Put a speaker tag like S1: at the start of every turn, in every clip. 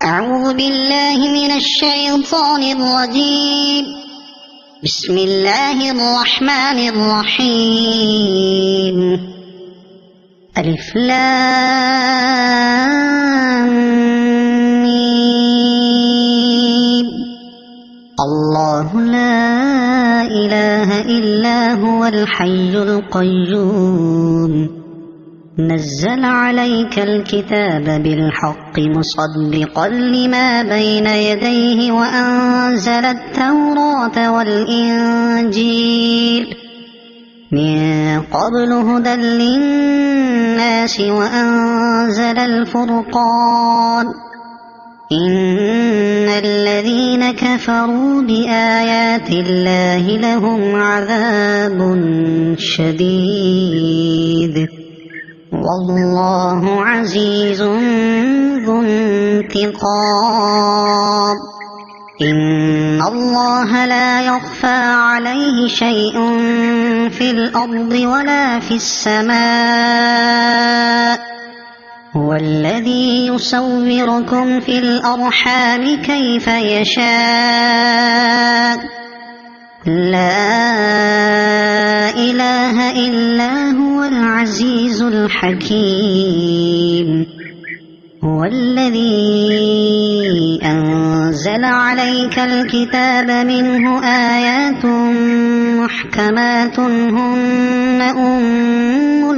S1: أعوذ بالله من الشيطان الرجيم. بسم الله الرحمن الرحيم. ألف لام ميم. الله لا إله إلا هو الحي القيوم نزل عليك الكتاب بالحق مصدقا لما بين يديه وأنزل التوراة والإنجيل من قبل هدى للناس وأنزل الفرقان إن الذين كفروا بآيات الله لهم عذاب شديد والله عزيز ذو انتقام. إن الله لا يخفى عليه شيء في الأرض ولا في السماء. هو الذي يصوركم في الأرحام كيف يشاء. لا إله إلا هو العزيز الحكيم. هو الذي أنزل عليك الكتاب منه آيات محكمات هن أم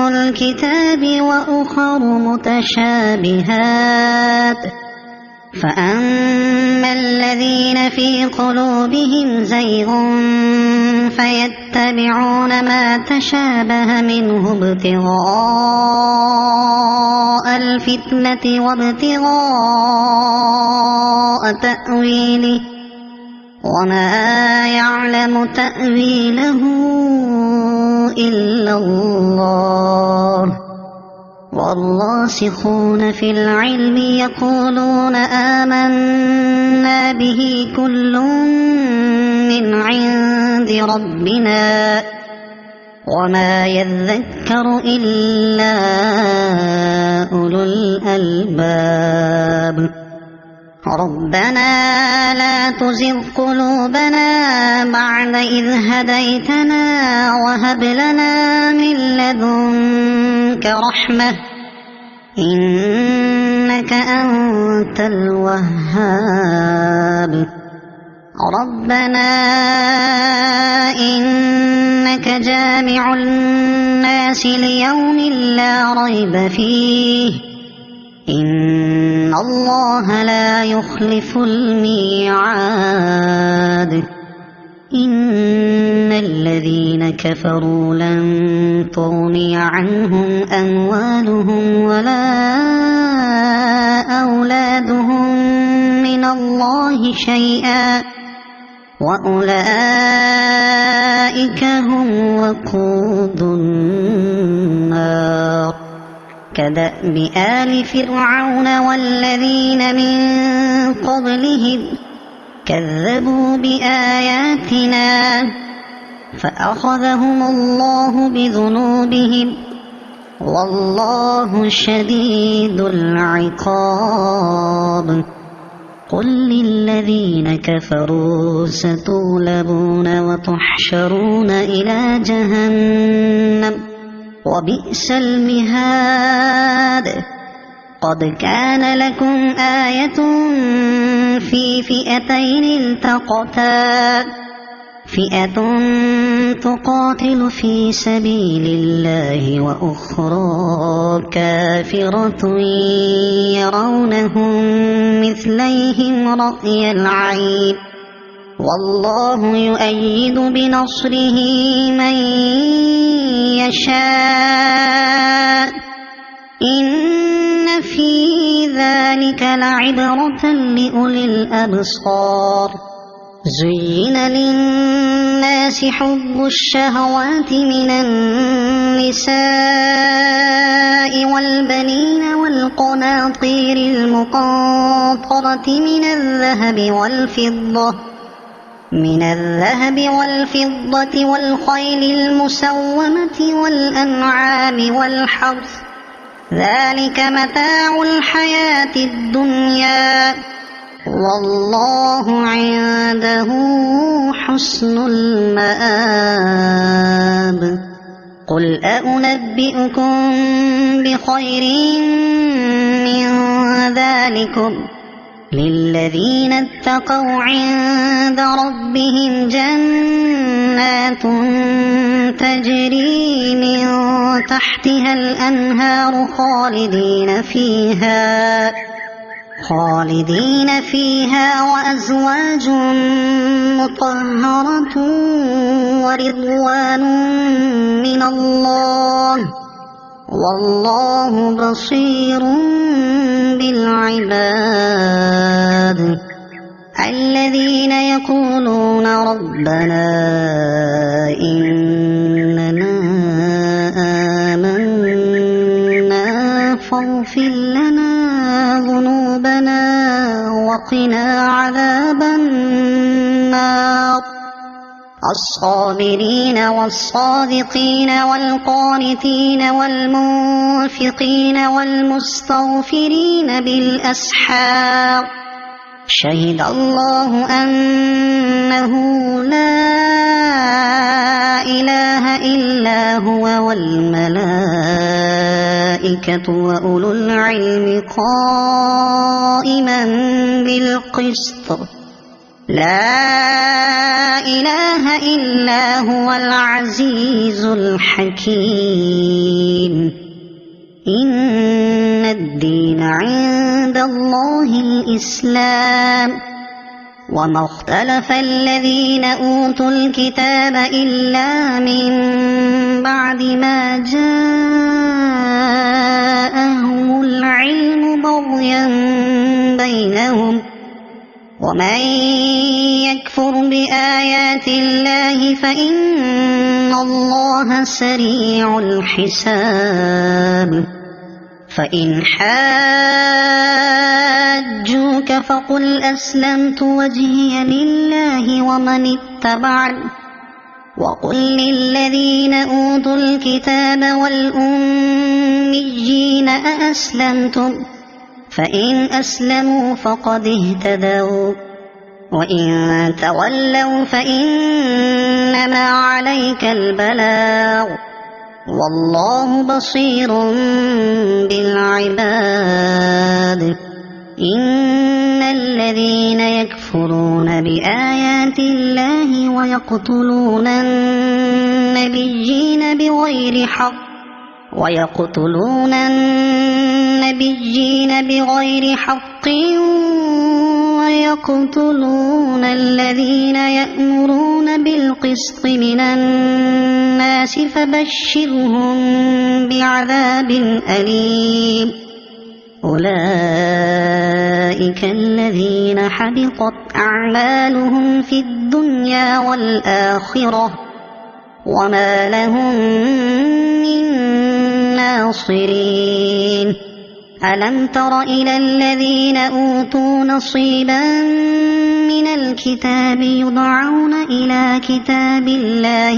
S1: الكتاب وأخر متشابهات فأما الذين في قلوبهم زيغ فيتبعون ما تشابه منه ابتغاء الفتنة وابتغاء تأويله وما يعلم تأويله إلا الله. والراسخون في العلم يقولون آمنا به كل من عند ربنا وما يذكر إلا أولو الألباب. ربنا لا تزغ قلوبنا بعد إذ هديتنا وهب لنا من لدنك رحمة إنك أنت الوهاب. ربنا إنك جامع الناس ليوم لا ريب فيه إن الله لا يخلف الميعاد. إن الذين كفروا لن تغني عنهم أموالهم ولا أولادهم من الله شيئا وأولئك هم وقود النار. كدأب آل فرعون والذين من قبلهم كذبوا بآياتنا فأخذهم الله بذنوبهم والله شديد العقاب. قل للذين كفروا ستغلبون وتحشرون إلى جهنم وبئس المهاد. قد كان لكم آية في فئتين التقتا فئة تقاتل في سبيل الله وأخرى كافرة يرونهم مثليهم رأي العين والله يؤيد بنصره من يشاء. إن في ذلك لعبرة لأولي الأبصار. زين للناس حب الشهوات من النساء والبنين والقناطير المقنطرة من الذهب والفضة من الذهب والفضة والخيل المسومة والأنعام والحرث ذلك متاع الحياة الدنيا والله عنده حسن المآب قل أنبئكم بخير من ذلكم للذين اتقوا عند ربهم جنات تجري من تحتها الأنهار خالدين فيها وأزواج مطهرة ورضوان من الله والله بصير بالعباد الذين يقولون ربنا إننا آمنا فاغفر لنا ذنوبنا وقنا عذاب النار الصابرين والصادقين والقانتين والمنفقين والمستغفرين بالأسحار شهد الله أنه لا إله إلا هو والملائكة وأولو العلم قائما بالقسط لا إله إلا هو العزيز الحكيم إن الدين عند الله الإسلام وما اختلف الذين أوتوا الكتاب إلا من بعد ما جاءهم العلم بغيا بينهم ومن يكفر بآيات الله فإن الله سريع الحساب فإن حاجوك فقل أسلمت وجهي لله ومن اتبعني وقل للذين أوتوا الكتاب والأميين أأسلمتم فإن أسلموا فقد اهتدوا وإن تولوا فإنما عليك البلاغ والله بصير بالعباد إن الذين يكفرون بآيات الله ويقتلون النبيين بغير حق ويقتلون الذين يأمرون بالقسط من الناس فبشرهم بعذاب أليم أولئك الذين حبطت أعمالهم في الدنيا والآخرة وما لهم من ناصرين ألم تر إلى الذين أوتوا نصيبا من الكتاب يدعون إلى كتاب الله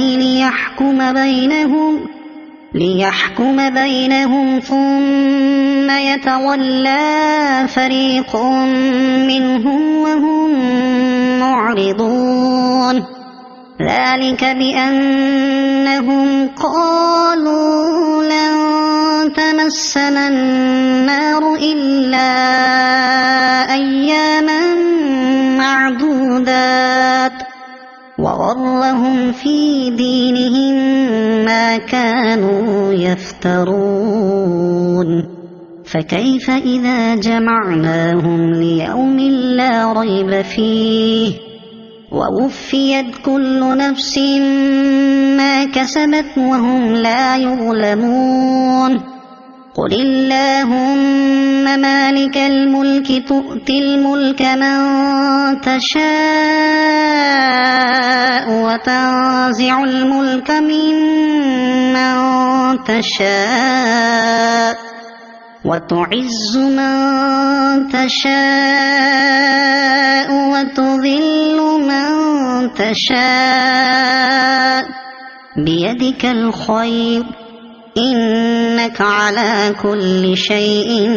S1: ليحكم بينهم ثم يتولى فريق منهم وهم معرضون ذلك بأنهم قالوا لن تمسنا النار إلا أياما معدودات وغرهم في دينهم ما كانوا يفترون فكيف إذا جمعناهم ليوم لا ريب فيه ووفيت كل نفس ما كسبت وهم لا يظلمون قل اللهم مالك الملك تؤتي الملك من تشاء وتنزع الملك ممن تشاء وتعز من تشاء وتذل من تشاء بيدك الخير إنك على كل شيء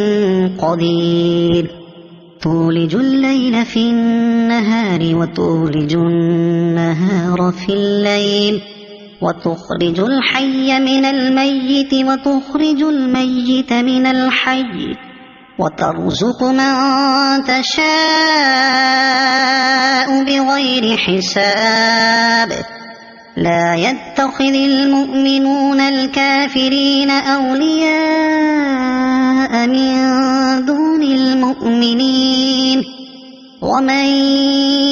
S1: قدير تولج الليل في النهار وتولج النهار في الليل وتخرج الحي من الميت وتخرج الميت من الحي وترزق من تشاء بغير حساب لا يتخذ المؤمنون الكافرين أولياء من دون المؤمنين ومن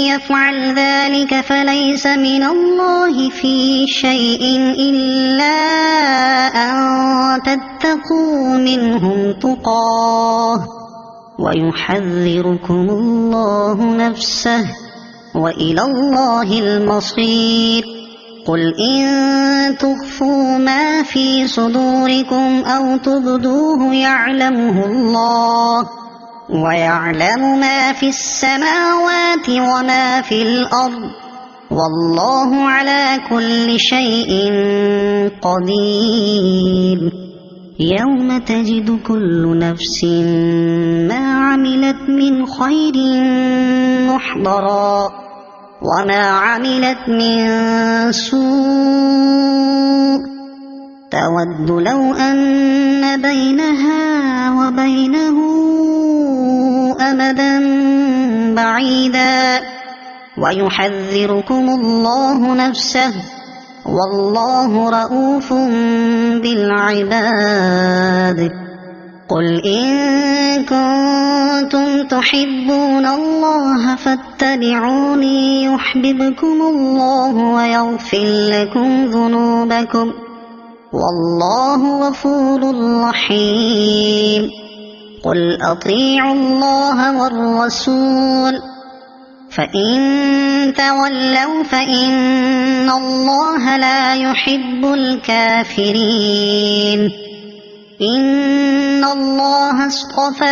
S1: يفعل ذلك فليس من الله في شيء إلا أن تتقوا منهم تقاه ويحذركم الله نفسه وإلى الله المصير قل إن تخفوا ما في صدوركم أو تبدوه يعلمه الله ويعلم ما في السماوات وما في الأرض والله على كل شيء قدير يوم تجد كل نفس ما عملت من خير محضرا وما عملت من سوء تود لو أن بينها وبينه أمدا بعيدا ويحذركم الله نفسه والله رءوف بالعباد قل إن كنتم تحبون الله فاتبعوني يحببكم الله ويغفر لكم ذنوبكم والله غفور رحيم قل أطيعوا الله والرسول فإن تولوا فإن الله لا يحب الكافرين إن الله اصطفى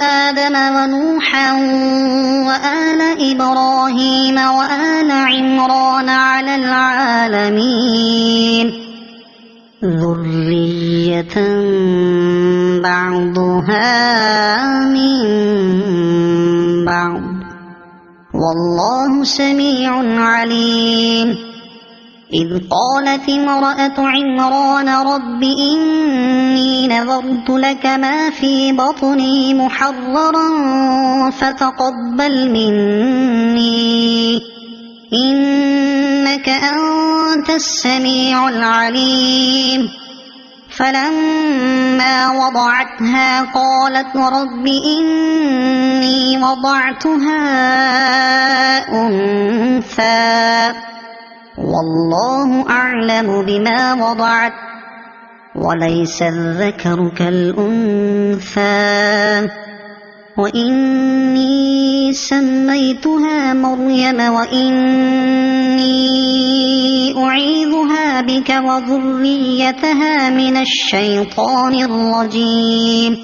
S1: آدم ونوحا وآل إبراهيم وآل عمران على العالمين ذرية بعضها من بعض والله سميع عليم إذ قالت امرأة عمران رب إني نذرت لك ما في بطني محررا فتقبل مني إنك أنت السميع العليم فلما وضعتها قالت رب إني وضعتها أنثى والله أعلم بما وضعت وليس الذكر كالأنثى وإني سميتها مريم وإني أعيذها بك وذريتها من الشيطان الرجيم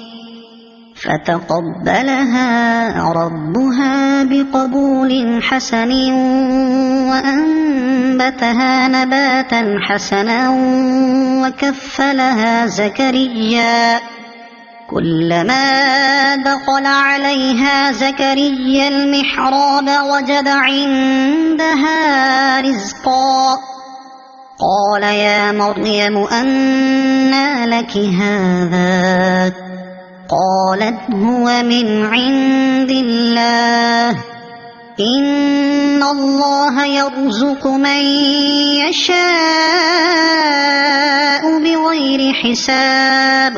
S1: فتقبلها ربها بقبول حسن وأنبتها نباتا حسنا وكفلها زكريا كلما دخل عليها زكريا المحراب وجد عندها رزقا قال يا مريم أنى لك هذا قالت هو من عند الله إن الله يرزق من يشاء بغير حساب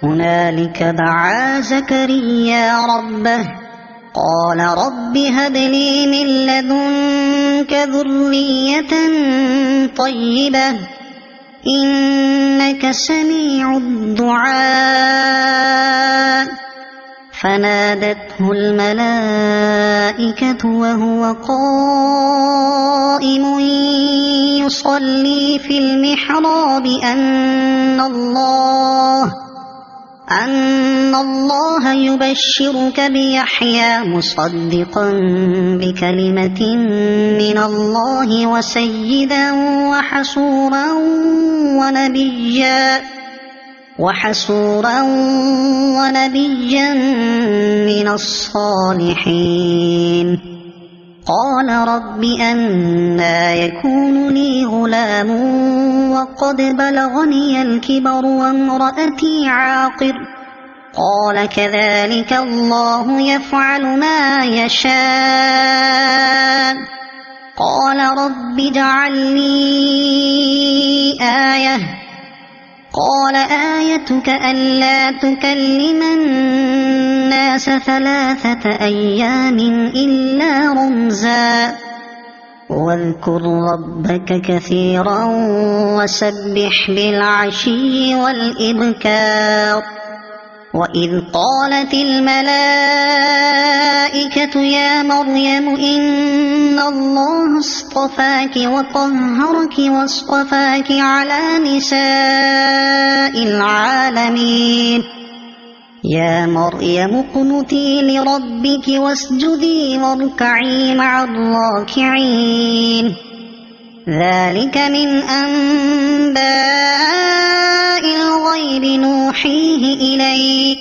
S1: هنالك دعا زكريا ربه قال رب هب لي من لدنك ذرية طيبة إنك سميع الدعاء فنادته الملائكة وهو قائم يصلي في المحراب أن الله يبشرك بيحيى مصدقا بكلمة من الله وسيدا وحسورا ونبيا من الصالحين. قال رب أنى يكون لي غلام وقد بلغني الكبر وامرأتي عاقر؟ قال كذلك الله يفعل ما يشاء. قال رب اجعل لي آية. قال آيتك ألا تكلم الناس 3 أيام إلا رمزا واذكر ربك كثيرا وسبح بالعشي والإبكار. وإذ قالت الملائكة يا مريم إن الله اصطفاك وطهرك واصطفاك على نساء العالمين. يا مريم اقنتي لربك واسجدي واركعي مع الراكعين. ذلك من أنباء الغيب نوحيه إليك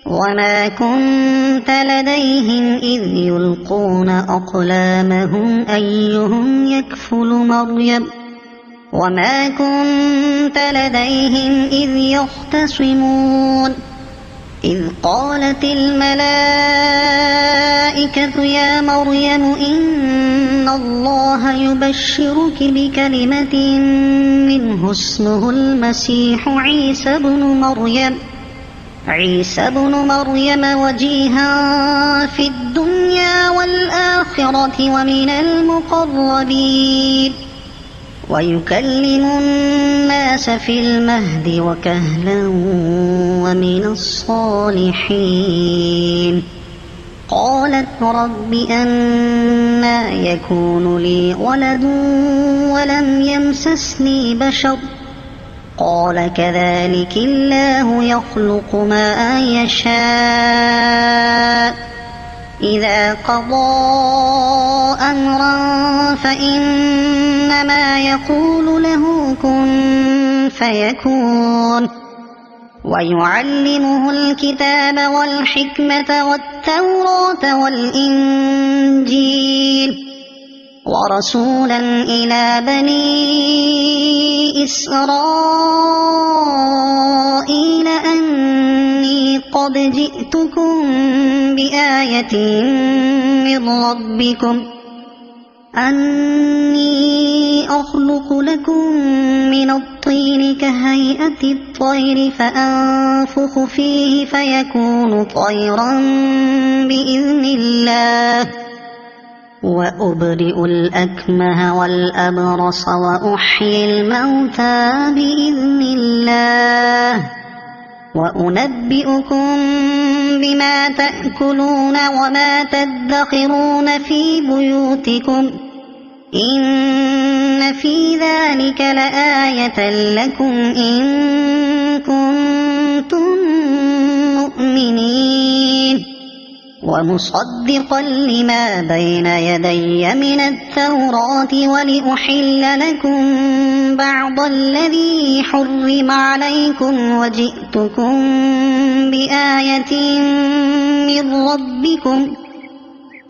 S1: وما كنت لديهم إذ يلقون أقلامهم أيهم يكفل مريم وما كنت لديهم إذ يختصمون. إذ قالت الملائكة يا مريم إن الله يبشرك بكلمة منه اسمه المسيح عيسى بن مريم وجيها في الدنيا والآخرة ومن المقربين ويكلم الناس في المهد وكهلا ومن الصالحين. قالت رب أنى يكون لي ولد ولم يمسسني بشر؟ قال كذلك الله يخلق ما يشاء إذا قضى أمرا فإنما يقول له كن فيكون. ويعلمه الكتاب والحكمة والتوراة والإنجيل ورسولا إلى بني إسرائيل أني قد جئتكم بآية من ربكم أني أخلق لكم من الطين كهيئة الطير فأنفخ فيه فيكون طيرا بإذن الله وأبرئ الأكمه والأبرص وأحيي الموتى بإذن الله وأنبئكم بما تأكلون وما تدخرون في بيوتكم إن في ذلك لآية لكم إن كنتم مؤمنين. ومصدقا لما بين يدي من التوراة ولأحل لكم بعض الذي حرم عليكم وجئتكم بآية من ربكم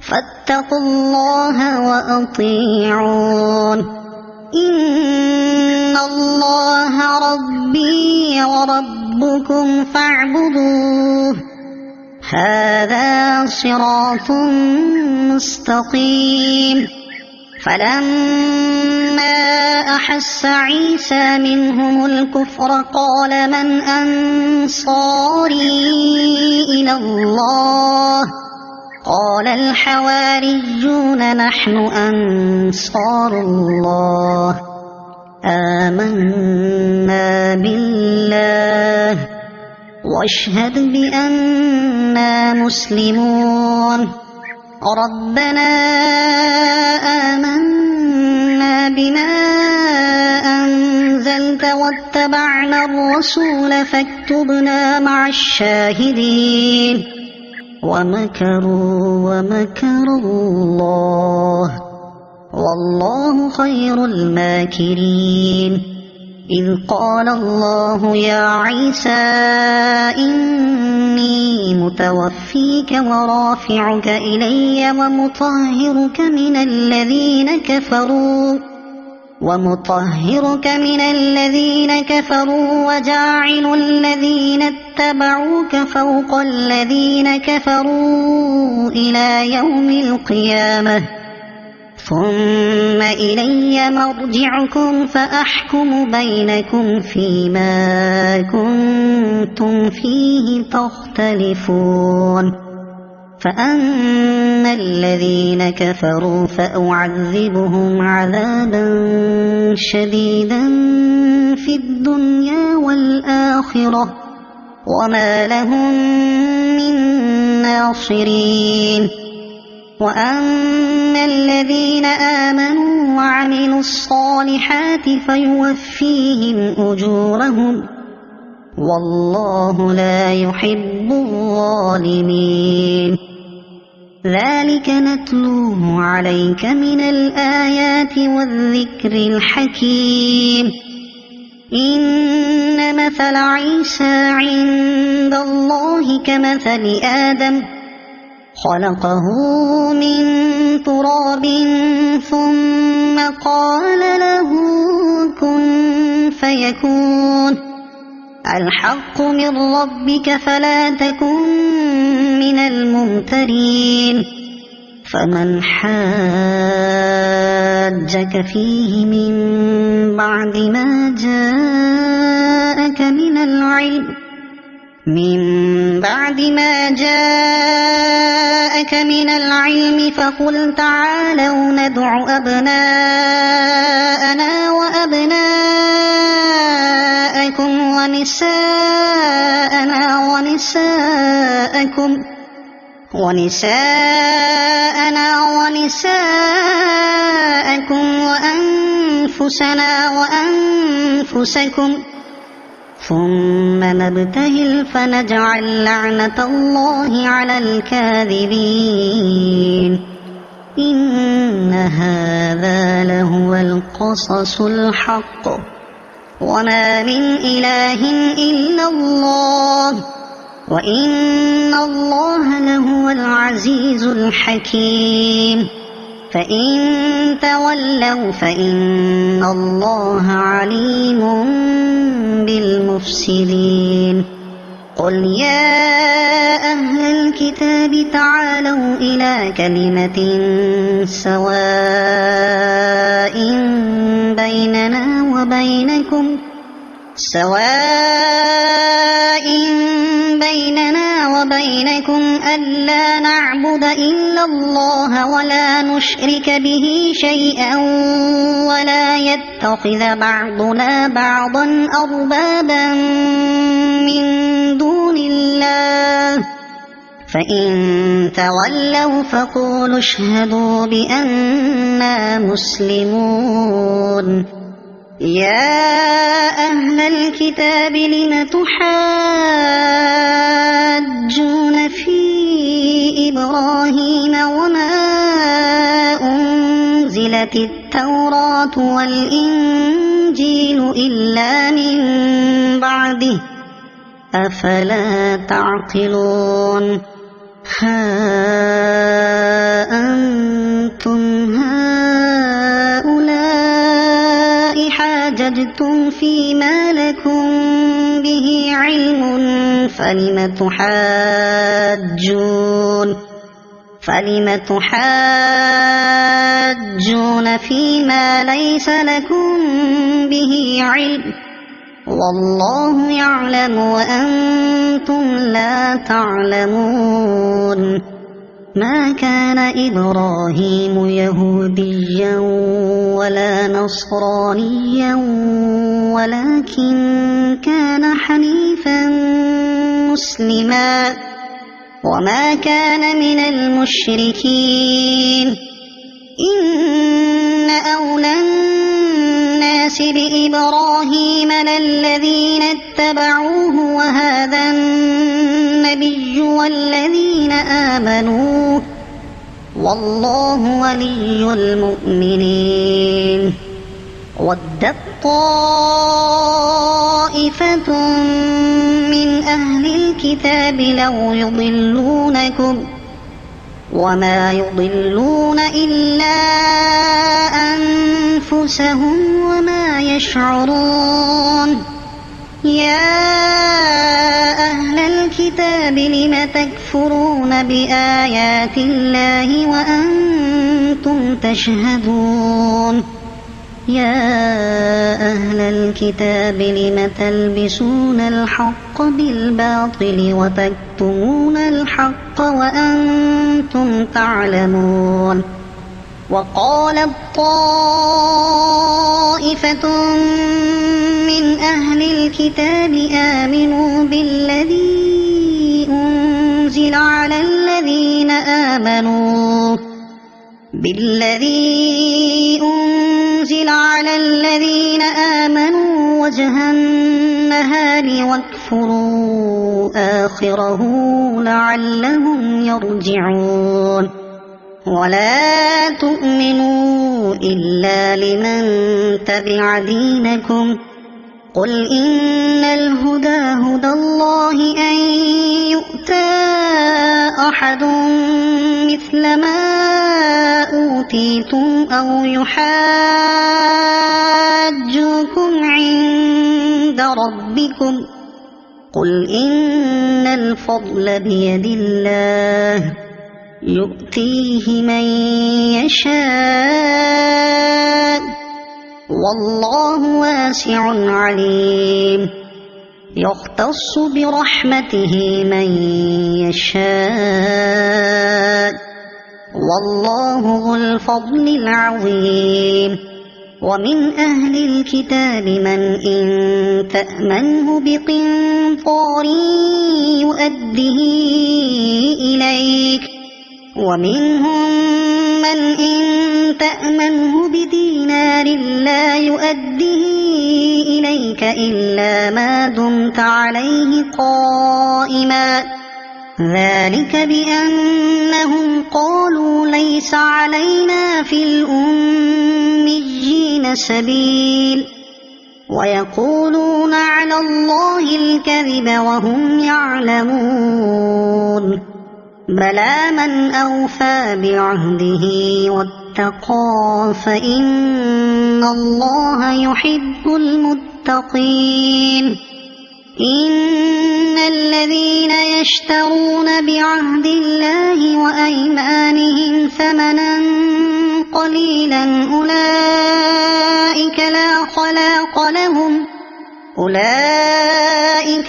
S1: فاتقوا الله وأطيعون. إن الله ربي وربكم فاعبدوه هذا صراط مستقيم. فلما أحس عيسى منهم الكفر قال من أنصاري إلى الله؟ قال الحواريون نحن أنصار الله آمنا بالله واشهد بأننا مسلمون. ربنا آمنا بما أنزلت آمنت واتبعنا الرسول فاكتبنا مع الشاهدين ومكروا ومكر الله والله خير الماكرين إذ قال الله يا عيسى إني متوفيك ورافعك إلي ومطهرك من الذين كفروا وجاعل الذين اتبعوك فوق الذين كفروا إلى يوم القيامة ثم إلي مرجعكم فأحكم بينكم فيما كنتم فيه تختلفون فأما الذين كفروا فأعذبهم عذابا شديدا في الدنيا والآخرة وما لهم من ناصرين وأما الذين آمنوا وعملوا الصالحات فيوفيهم أجورهم والله لا يحب الظالمين ذلك نتلوه عليك من الآيات والذكر الحكيم إن مثل عيسى عند الله كمثل آدم خلقه من تراب ثم قال له كن فيكون الحق من ربك فلا تكن من الممترين فمن حاجك فيه من بعد ما جاءك من العلم فقل تعالوا ندع أبناءنا وأبناءكم ونساءنا ونساءكم وأنفسنا وأنفسكم ثم نبتهل فنجعل لعنة الله على الكاذبين إن هذا لهو القصص الحق وما من إله إلا الله وإن الله لهو العزيز الحكيم فإن تولوا فإن الله عليم بالمفسدين قل يا أهل الكتاب تعالوا إلى كلمة سواء بيننا وبينكم ألا نعبد إلا الله ولا نشرك به شيئا ولا يتخذ بعضنا بعضا أربابا من دون الله فإن تولوا فقولوا اشهدوا بأننا مسلمون يا أهل الكتاب لم تحاجون في إبراهيم وما أنزلت التوراة والإنجيل إلا من بعده أفلا تعقلون ها أنتم هؤلاء حاججتم فيما لكم به علم فلم تحاجون فيما ليس لكم به علم والله يعلم وأنتم لا تعلمون ما كان إبراهيم يهوديا ولا نصرانيا ولكن كان حنيفا مسلما وما كان من المشركين إن أولى الناس الناس بإبراهيم للذين اتبعوه وهذا النبي والذين آمنوا والله ولي المؤمنين. ودت طائفة من أهل الكتاب لو يضلونكم وما يضلون إلا أنفسهم وما يشعرون. يا أهل الكتاب لم تكفرون بآيات الله وأنتم تشهدون. يا أهل الكتاب لم تلبسون الحق بالباطل وتكتمون الحق وأنتم تعلمون. وقالت طائفة من أهل الكتاب آمنوا بالذي أنزل على الذين آمنوا وجه النهار واكفروا آخره لعلهم يرجعون. ولا تؤمنوا إلا لمن تبع دينكم. قل إن الهدى هدى الله أن يؤتى أحد مثل ما أوتيتم أو يحاجوكم عند ربكم. قل إن الفضل بيد الله يؤتيه من يشاء والله واسع عليم. يختص برحمته من يشاء والله ذو الفضل العظيم. ومن أهل الكتاب من إن تأمنه بقنطار يؤده إليك ومنهم من إن تأمنه بدينار لا يؤده إليك إلا ما دمت عليه قائما. ذلك بأنهم قالوا ليس علينا في الأميين سبيل ويقولون على الله الكذب وهم يعلمون. بلى من أوفى بعهده واتقى فإن الله يحب المتقين. إن الذين يشترون بعهد الله وأيمانهم ثمنا قليلا أولئك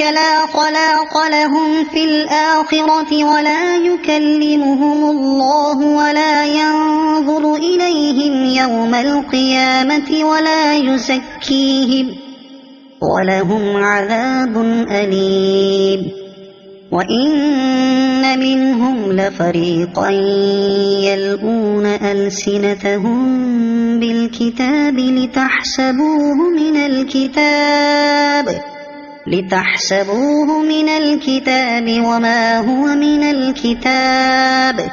S1: لا خلاق لهم في الآخرة ولا يكلمهم الله ولا ينظر إليهم يوم القيامة ولا يزكيهم ولهم عذاب أليم. وإن منهم لفريقا يلقون ألسنتهم بالكتاب لتحسبوه من الكتاب وما هو من الكتاب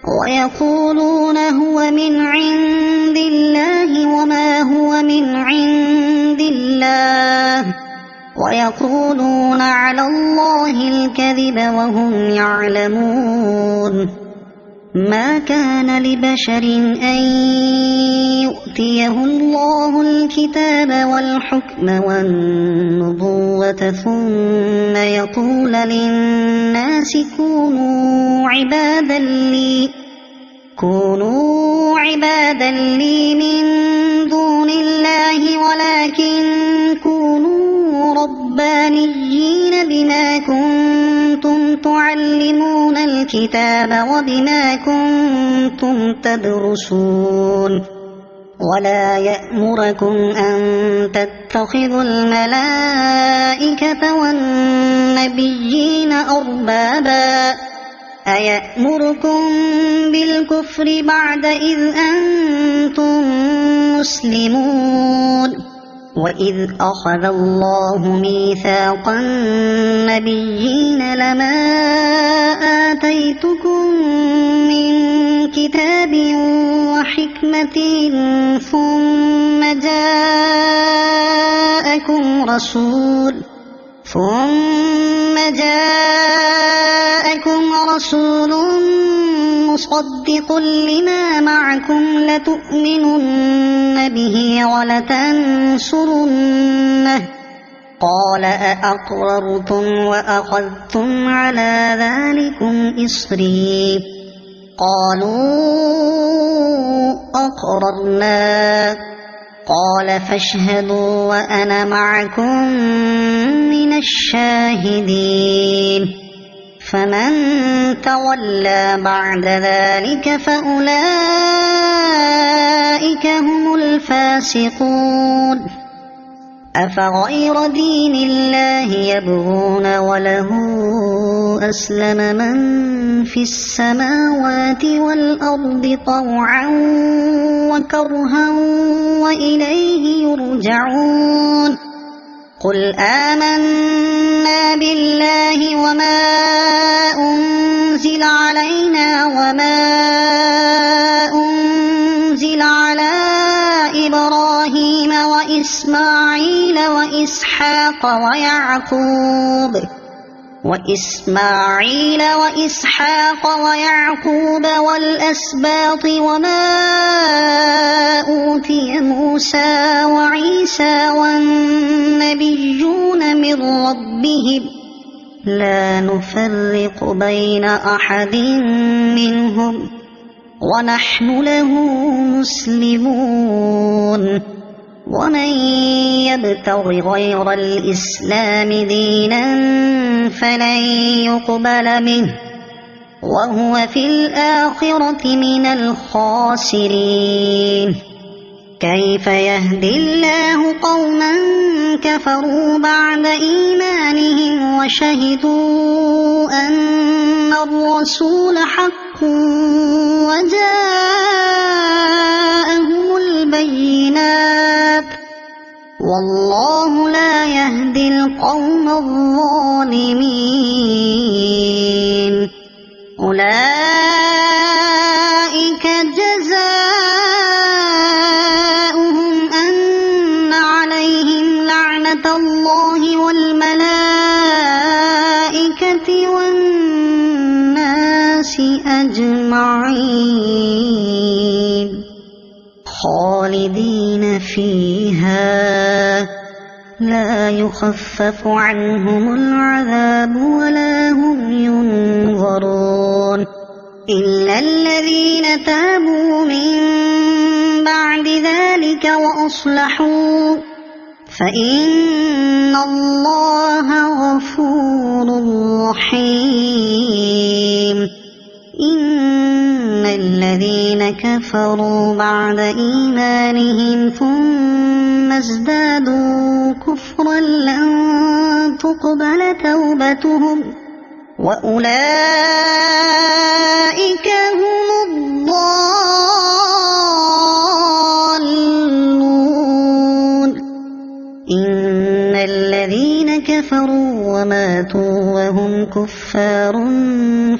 S1: ويقولون هو من عند الله وما هو من عند الله ويقولون على الله الكذب وهم يعلمون. ما كان لبشر أن يؤتيه الله الكتاب والحكم والنبوة ثم يقول للناس كونوا عبادا لي من دون الله ولكن كونوا ربانيين بما كنتم تعلمون الكتاب وبما كنتم تدرسون. ولا يأمركم أن تتخذوا الملائكة والنبيين أربابا أيأمركم بالكفر بعد إذ أنتم مسلمون وإذ أخذ الله ميثاق النبيين لما آتيتكم من كتاب وحكمة ثم جاءكم رسول مصدق لما معكم لتؤمنن به ولتنصرنه قال أأقررتم وأخذتم على ذلكم إصري قالوا أقررنا قال فاشهدوا وأنا معكم من الشاهدين فمن تولى بعد ذلك فأولئك هم الفاسقون أفغير دين الله يبغون وله أسلم من في السماوات والأرض طوعا وكرها وإليه يرجعون قل آمنا بالله وما أنزل علينا وما أنزل على إبراهيم وإسماعيل وإسحاق ويعقوب والأسباط وما أوتي موسى وعيسى والنبيون من ربهم لا نفرق بين أحد منهم ونحن له مسلمون ومن يبتغ غير الإسلام دينا فلن يقبل منه وهو في الآخرة من الخاسرين كيف يهدي الله قوما كفروا بعد إيمانهم وشهدوا أن الرسول حق وجاءهم البينات والله لا يهدي القوم الظالمين أولئك جزاؤهم أن عليهم لعنة الله والملائكة والناس أجمعين خالدين فيها لا يخفف عنهم العذاب ولا هم ينظرون إلا الذين تابوا من بعد ذلك وأصلحوا فإن الله غفور رحيم إن الذين كفروا بعد إيمانهم ثم ازدادوا كفرا لن تقبل توبتهم وأولئك هم الضالون إن الذين كفروا وماتوا وهم كفار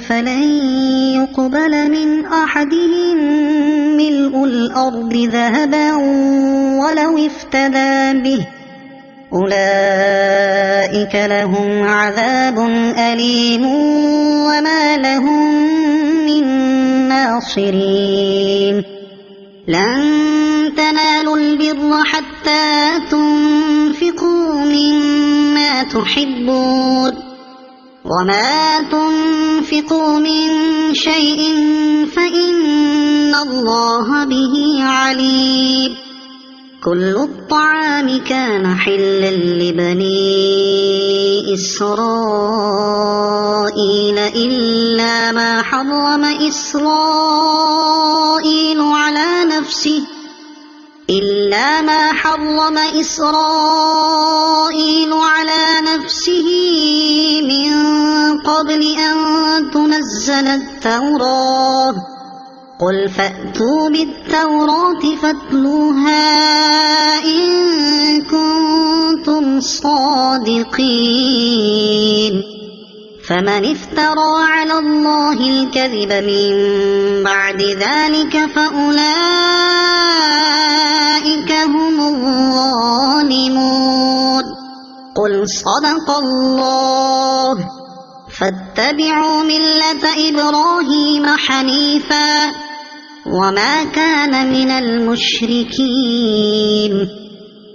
S1: فلن يقبل من أحدهم ملء الأرض ذهبا ولو افتدى به أولئك لهم عذاب أليم وما لهم من ناصرين لن تنالوا البر حتى تنفقوا مما تحبون وما تنفقوا من شيء فإن الله به عليم كل الطعام كان حلا لبني إسرائيل إلا ما حرم إسرائيل على نفسه من قبل أن تنزل نزل التوراة قل فأتوا بالتوراة فاتلوها إن كنتم صادقين فمن افترى على الله الكذب من بعد ذلك فأولئك هم الظالمون قل صدق الله فاتبعوا ملة إبراهيم حنيفا وما كان من المشركين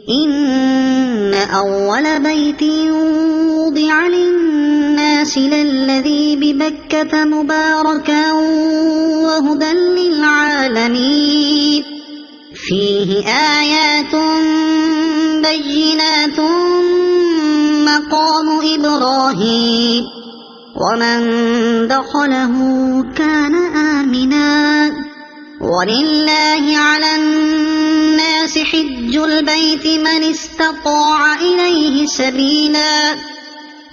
S1: إن أول بيت وضع للناس للذي ببكة مباركا وهدى للعالمين فيه آيات بينات مقام إبراهيم ومن دخله كان آمنا ولله على الناس حج البيت من استطاع إليه سبيلا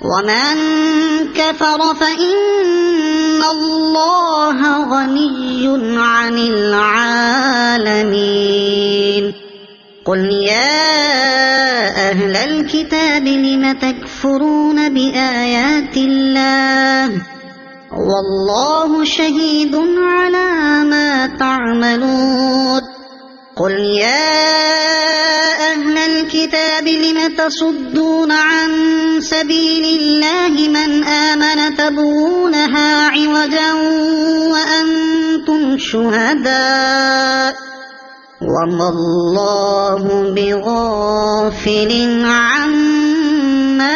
S1: ومن كفر فإن الله غني عن العالمين قل يا أهل الكتاب لم تكفرون بآيات الله والله شهيد على ما تعملون قل يا أهل الكتاب لم تصدون عن سبيل الله من آمن تبغونها عوجا وأنتم شهداء وما الله بغافل عما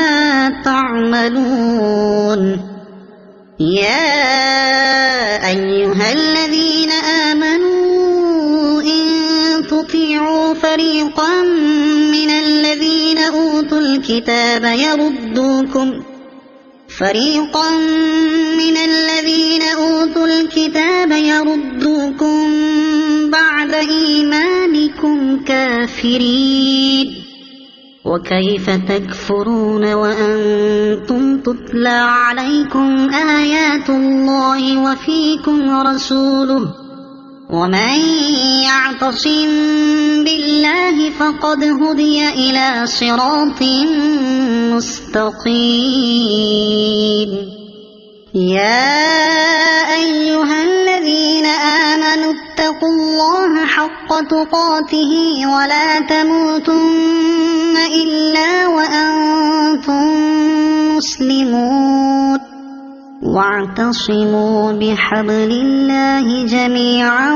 S1: تعملون يا أيها الذين آمنوا إن تطيعوا فريقا من الذين أوتوا الكتاب يردوكم بعد إيمانكم كافرين وكيف تكفرون وأنتم تتلى عليكم آيات الله وفيكم رسوله ومن يعتصم بالله فقد هدي إلى صراط مستقيم يا أيها الذين آمنوا اتقوا الله حق تقاته ولا تموتن إلا وأنتم مسلمون واعتصموا بحبل الله جميعا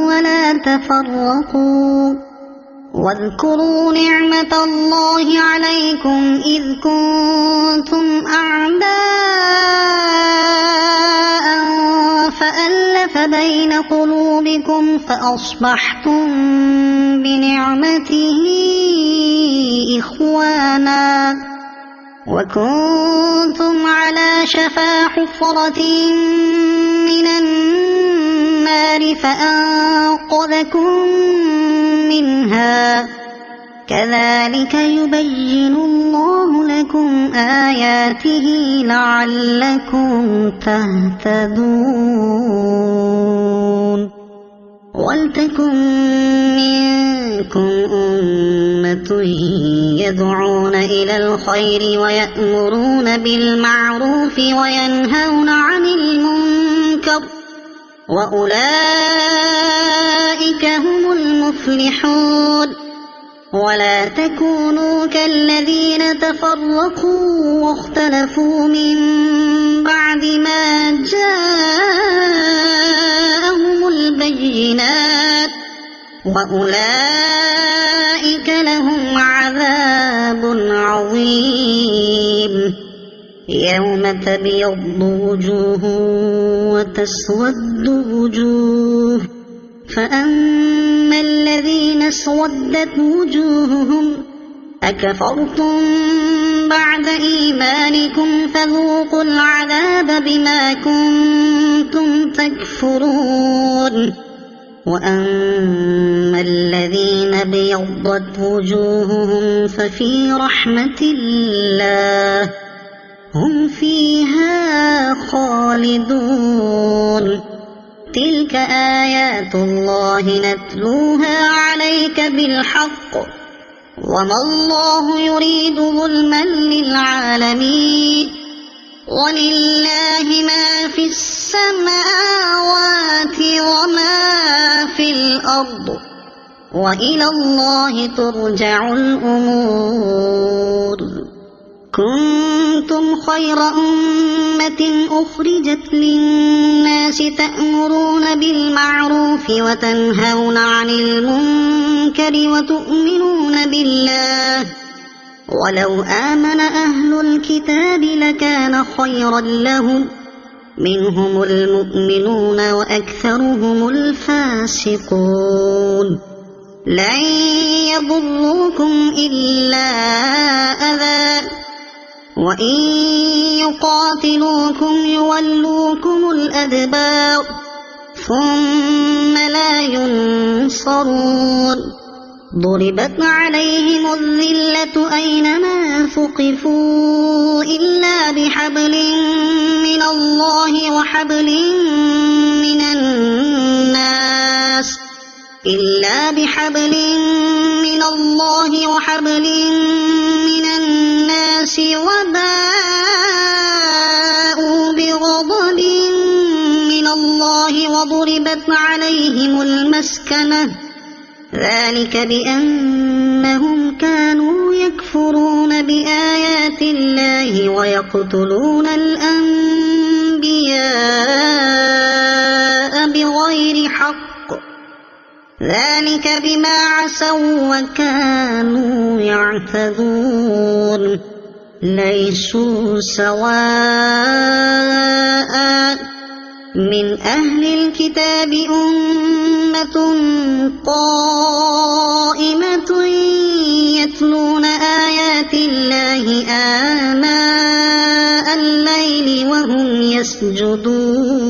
S1: ولا تفرقوا واذكروا نعمة الله عليكم إذ كنتم أعداء فألف بين قلوبكم فأصبحتم بنعمته إخوانا وكنتم على شفا حفرة من النار فأنقذكم منها كذلك يبين الله لكم آياته لعلكم تهتدون ولتكن منكم أمة يدعون إلى الخير ويأمرون بالمعروف وينهون عن المنكر وأولئك هم المفلحون ولا تكونوا كالذين تفرقوا واختلفوا من بعد ما جاءهم البينات وأولئك لهم عذاب عظيم يوم تبيض وجوه وتسود وجوه فأما الذين اسودت وجوههم أكفرتم بعد إيمانكم فذوقوا العذاب بما كنتم تكفرون وأما الذين ابيضت وجوههم ففي رحمة الله هم فيها خالدون تلك آيات الله نتلوها عليك بالحق وما الله يريد ظلما للعالمين ولله ما في السماوات وما في الأرض وإلى الله ترجع الأمور كنتم خير أمة أخرجت للناس تأمرون بالمعروف وتنهون عن المنكر وتؤمنون بالله ولو آمن أهل الكتاب لكان خيرا لهم منهم المؤمنون وأكثرهم الفاسقون لن يضروكم إلا أذى وإن يقاتلوكم يولوكم الأدبار ثم لا ينصرون ضربت عليهم الذلة أينما ثقفوا إلا بحبل من الله وحبل من الناس وباءوا بغضب من الله وضربت عليهم المسكنة ذلك بأنهم كانوا يكفرون بآيات الله ويقتلون الأنبياء بغير حق ذلك بما عصوا وكانوا يعتدون ليسوا سواء من أهل الكتاب أمة قائمة يتلون آيات الله آناء الليل وهم يسجدون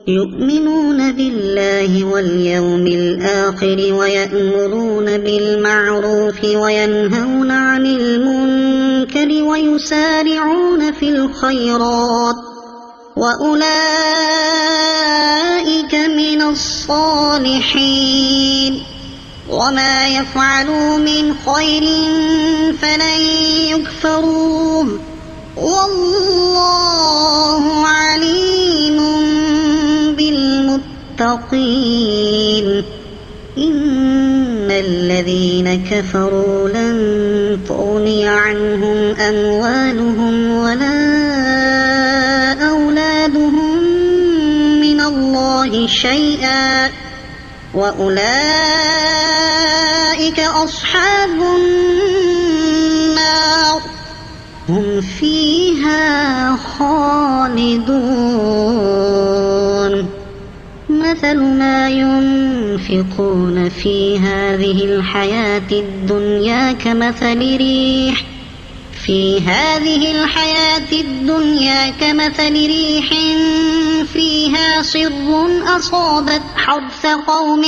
S1: يؤمنون بالله واليوم الآخر ويأمرون بالمعروف وينهون عن المنكر ويسارعون في الخيرات وأولئك من الصالحين وما يفعلوا من خير فلن يكفروه والله عليم بالمتقين إن الذين كفروا لن تغني عنهم أموالهم ولا أولادهم من الله شيئا وأولئك أصحاب النار هم فيها خالدون مثل ما ينفقون في هذه الحياة الدنيا كمثل ريح فيها صر أصابت حرث قوم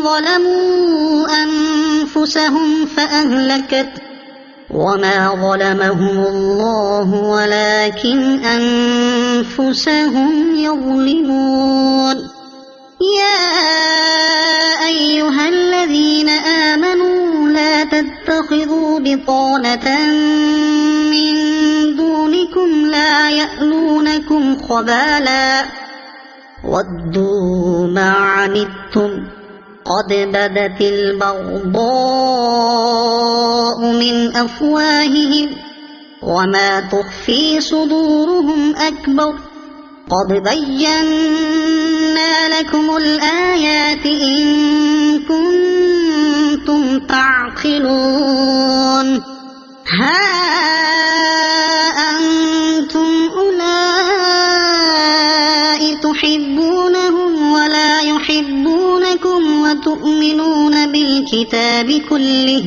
S1: ظلموا أنفسهم فأهلكت وما ظلمهم الله ولكن أنفسهم يظلمون يا أيها الذين آمنوا لا تتخذوا بطانة من دونكم لا يألونكم خبالا ودوا ما عنتم قد بدت البغضاء من أفواههم وما تخفي صدورهم أكبر قد بينا لكم الآيات إن كنتم تعقلون ها أنتم أولئك تحبونهم ولا يحبونكم وتؤمنون بالكتاب كله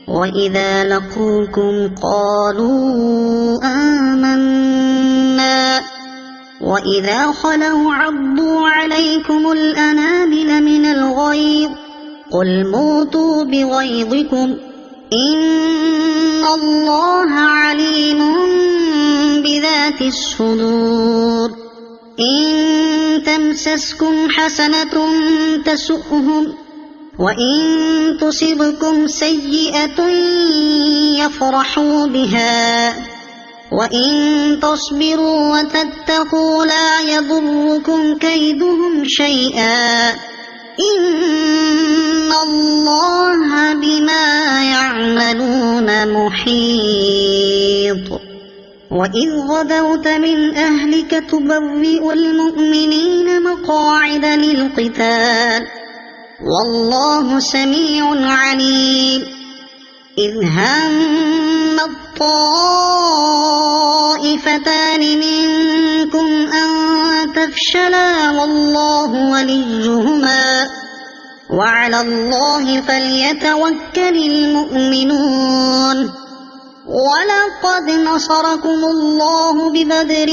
S1: وإذا لقوكم قالوا آمنا وإذا خلوا عضوا عليكم الأنامل من الغيظ قل موتوا بغيظكم إن الله عليم بذات ذات الصدور إن تمسسكم حسنة تسؤهم وإن تصبكم سيئة يفرحوا بها وإن تصبروا وتتقوا لا يضركم كيدهم شيئا إن الله بما يعملون محيط وإذ غدوت من أهلك تبوئ المؤمنين مقاعد للقتال والله سميع عليم إذ هم الطائفتان منكم أن تفشلا والله وليهما وعلى الله فليتوكل المؤمنون ولقد نصركم الله ببدر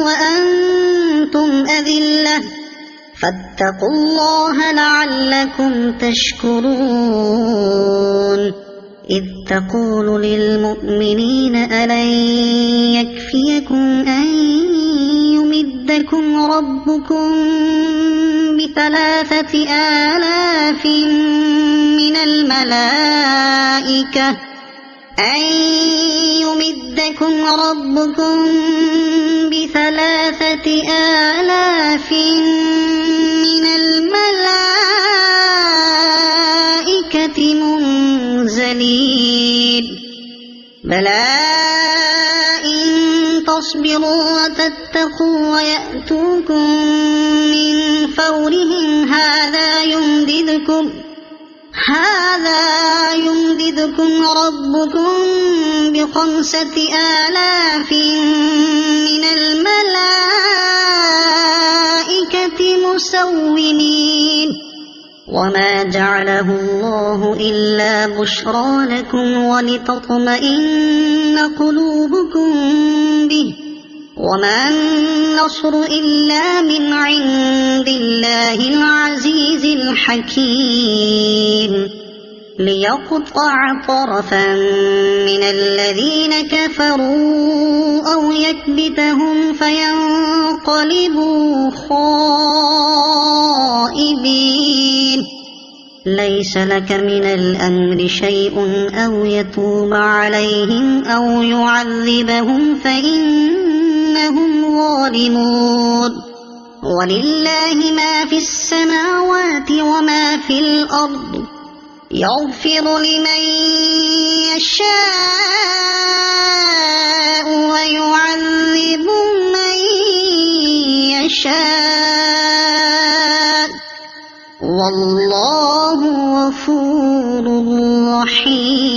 S1: وأنتم أذلة فاتقوا الله لعلكم تشكرون إذ تقول للمؤمنين ألن يكفيكم أن يمدكم ربكم ب3,000 من الملائكة منزلين بلى إن تصبروا وتتقوا ويأتوكم من فورهم هذا يمددكم ربكم ب5,000 من الملائكة مسومين وما جعله الله إلا بشرى لكم ولتطمئن قلوبكم به وما النصر إلا من عند الله العزيز الحكيم ليقطع طرفا من الذين كفروا أو يكبتهم فينقلبوا خائبين ليس لك من الأمر شيء أو يتوب عليهم أو يعذبهم فإنهم ظالمون ولله ما في السماوات وما في الأرض يغفر لمن يشاء ويعذب من يشاء والله غفور رحيم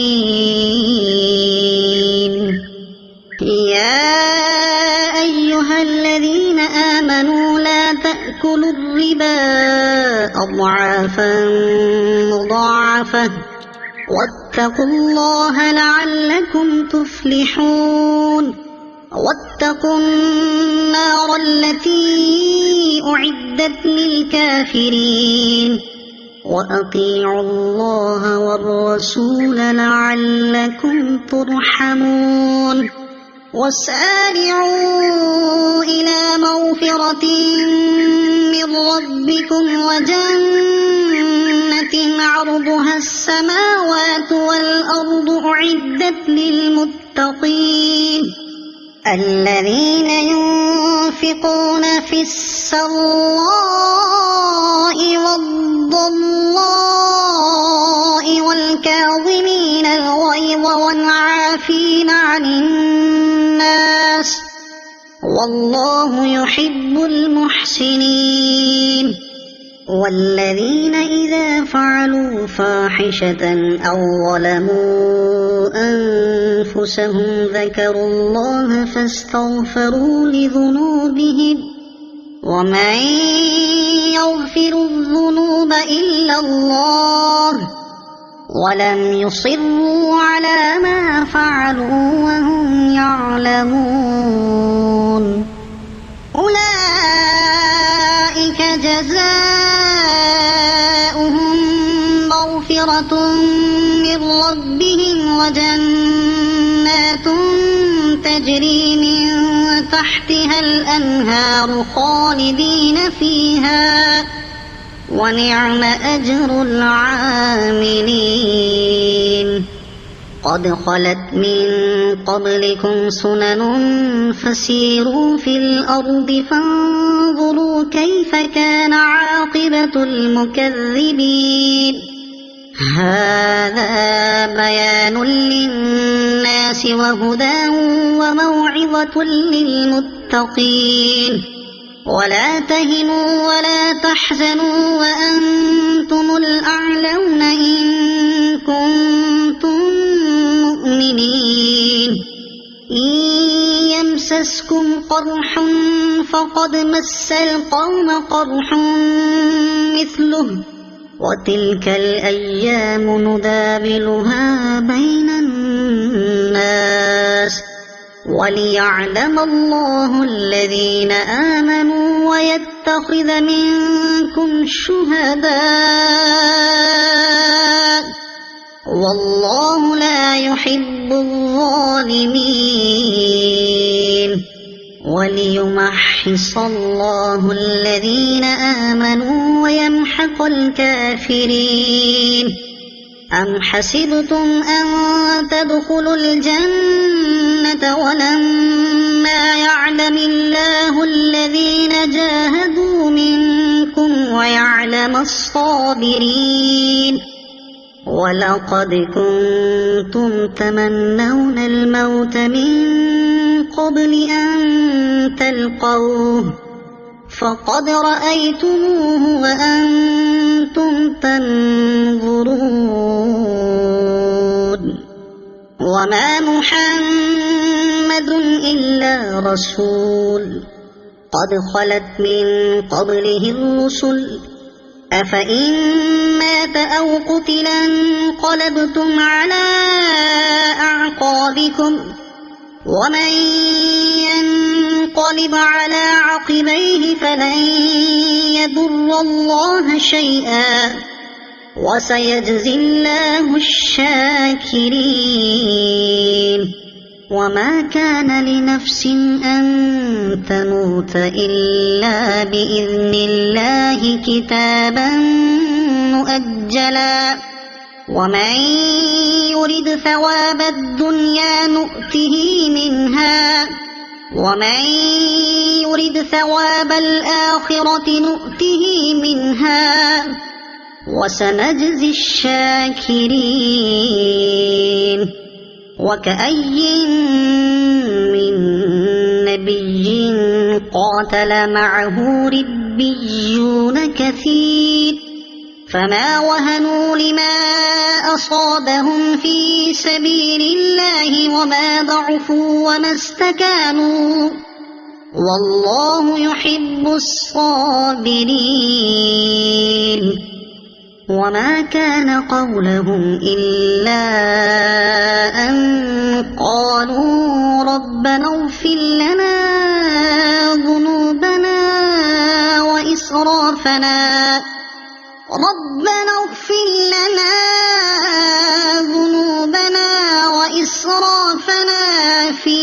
S1: يا أيها الذين آمنوا لا تأكلوا الربا أضعافا مضاعفة واتقوا الله لعلكم تفلحون واتقوا النار التي أعدت للكافرين وأطيعوا الله والرسول لعلكم ترحمون وسارعوا إلى مغفرة من ربكم وجنة عرضها السماوات والأرض أعدت للمتقين الذين ينفقون في السراء والضراء والكاظمين الغيظ والعافين عن الناس والله يحب المحسنين والذين إذا فعلوا فاحشة أو ظلموا أنفسهم ذكروا الله فاستغفروا لذنوبهم ومن يغفر الذنوب إلا الله ولم يصروا على ما فعلوا وهم يعلمون أولئك جزاؤهم مغفرة من ربهم وجنات تجري من تحتها الأنهار خالدين فيها ونعم أجر العاملين قد خلت من قبلكم سنن فسيروا في الأرض فانظروا كيف كان عاقبة المكذبين هذا بيان للناس وهدى وموعظة للمتقين ولا تهنوا ولا تحزنوا وأنتم الأعلون إن كنتم مؤمنين إن يمسسكم قرح فقد مس القوم قرح مثله وتلك الأيام نداولها بين الناس وليعلم الله الذين آمنوا ويتخذ منكم شهداء والله لا يحب الظالمين وليمحص الله الذين آمنوا ويمحق الكافرين أم حسبتم أن تدخلوا الجنة ولما يعلم الله الذين جاهدوا منكم ويعلم الصابرين ولقد كنتم تمنون الموت من قبل أن تلقوه فقد رأيتموه وأنتم تنظرون وما محمد إلا رسول قد خلت من قبله الرسل أفإن مات أو قتل انقلبتم على أعقابكم ومن ينقلب على عقبيه فلن يضر الله شيئا وسيجزي الله الشاكرين وما كان لنفس أن تموت إلا بإذن الله كتابا مؤجلا ومن يرد ثواب الدنيا نؤته منها ومن يرد ثواب الآخرة نؤته منها وسنجزي الشاكرين وكأي من نبي قاتل معه ربيون كثير فما وهنوا لما أصابهم في سبيل الله وما ضعفوا وما استكانوا والله يحب الصابرين وما كان قولهم إلا أن قالوا ربنا اغفر لنا ذنوبنا وإسرافنا في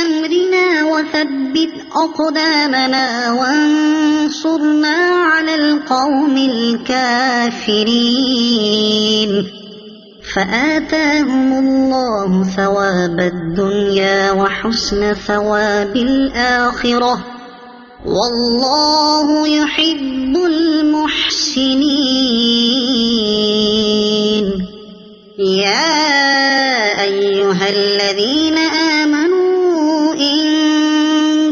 S1: أمرنا وثبت أقدامنا وانصرنا على القوم الكافرين فآتاهم الله ثواب الدنيا وحسن ثواب الآخرة والله يحب المحسنين يا أيها الذين آمنوا إن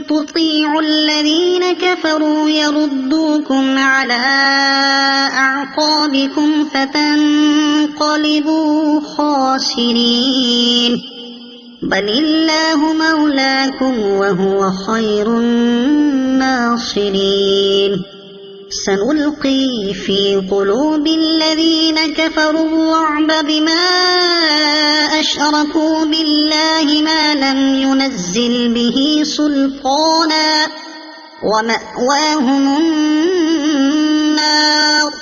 S1: تطيعوا الذين كفروا يردوكم على أعقابكم فتنقلبوا خاسرين بل الله مولاكم وهو خير الناصرين سنلقي في قلوب الذين كفروا الرعب بما أشركوا بالله ما لم ينزل به سلطانا ومأواهم النار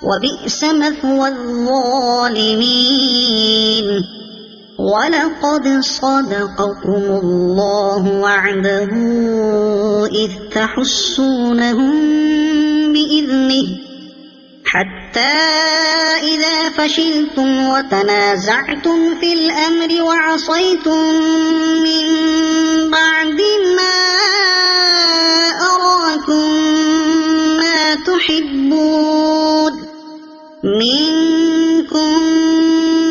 S1: وبئس مثوى الظالمين ولقد صدقكم الله وعده إذ تحسونهم بإذنه حتى إذا فشلتم وتنازعتم في الأمر وعصيتم من بعد ما أراكم ما تحبون منكم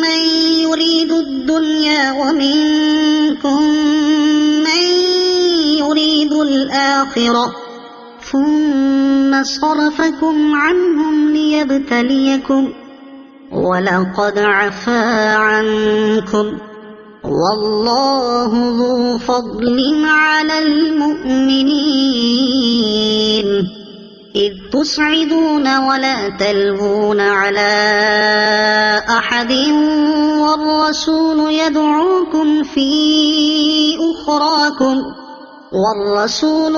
S1: من يريد الدنيا ومنكم من يريد الآخرة ثم صرفكم عنهم ليبتليكم ولقد عفا عنكم والله ذو فضل على المؤمنين إذ تصعدون ولا تلوون على أحد والرسول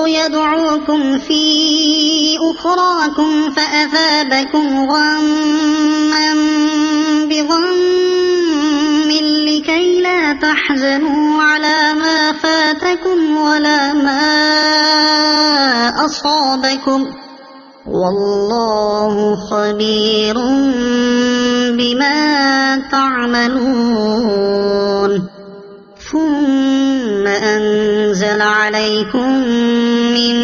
S1: يدعوكم في أخراكم فأثابكم غما بغم لكي لا تحزنوا على ما فاتكم ولا ما أصابكم والله خبير بما تعملون ثم أنزل عليكم من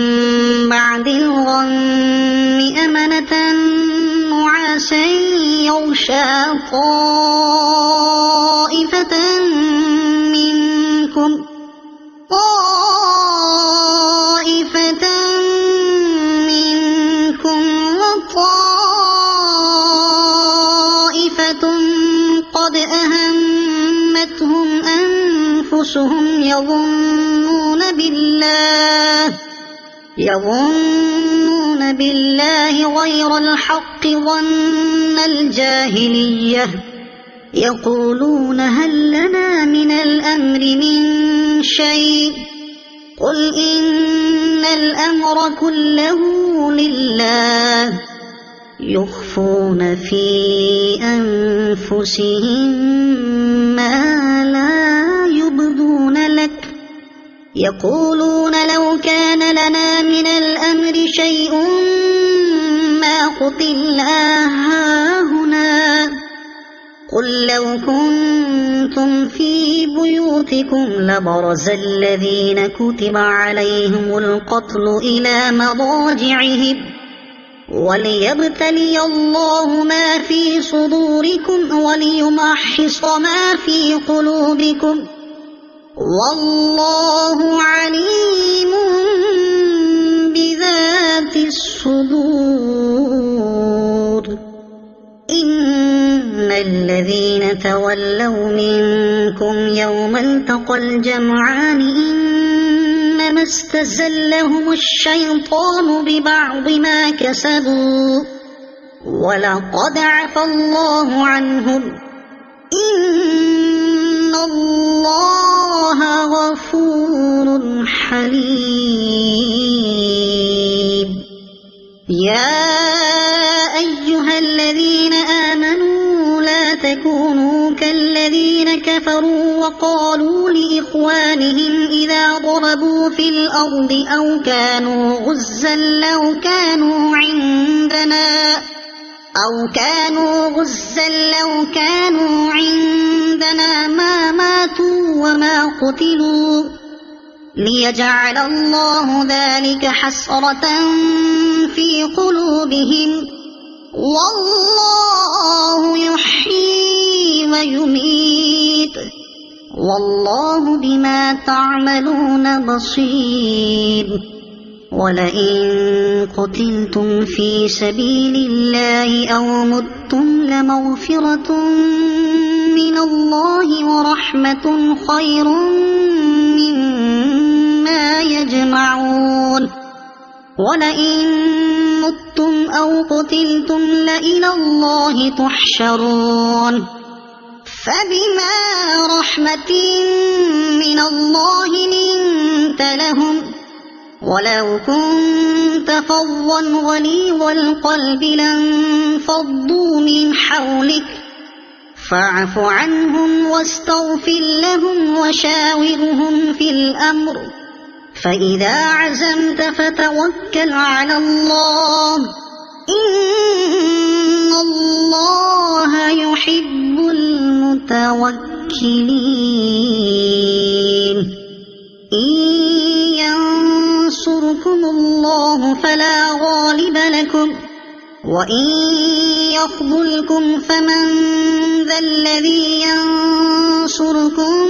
S1: بعد الغم أمنة نعاسا يغشى طائفة منكم وطائفة قد أهمتهم أنفسهم يظنون بالله غير الحق ظن الجاهلية يقولون هل لنا من الأمر من شيء قل إن الأمر كله لله يخفون في أنفسهم ما لا يبدون لك يقولون لو كان لنا من الأمر شيء ما قتلنا هاهنا قل لو كنتم في بيوتكم لبرز الذين كتب عليهم القتل إلى مضاجعهم وليبتلي الله ما في صدوركم وليمحص ما في قلوبكم والله عليم بذات الصدور إن الذين تولوا منكم يوم التقى الجمعان إنما استزلهم الشيطان ببعض ما كسبوا ولقد عفا الله عنهم إن الله غفور حليم يا أيها الذين آمنوا لا تكونوا كالذين كفروا وقالوا لإخوانهم إذا ضربوا في الأرض أو كانوا غزا لو كانوا عندنا ما ماتوا وما قتلوا ليجعل الله ذلك حسرة في قلوبهم والله يحيي ويميت والله بما تعملون بصير ولئن قتلتم في سبيل الله أو متم لمغفرة من الله ورحمة خير مما يجمعون ولئن متم أو قتلتم لإلى الله تحشرون فبما رحمة من الله لنت لهم ولو كنت فظا غليظ القلب لانفضوا من حولك فاعف عنهم واستغفر لهم وشاورهم في الأمر فإذا عزمت فتوكل على الله إن الله يحب المتوكلين إن ينصركم الله فلا غالب لكم وإن يخذلكم فمن ذا الذي ينصركم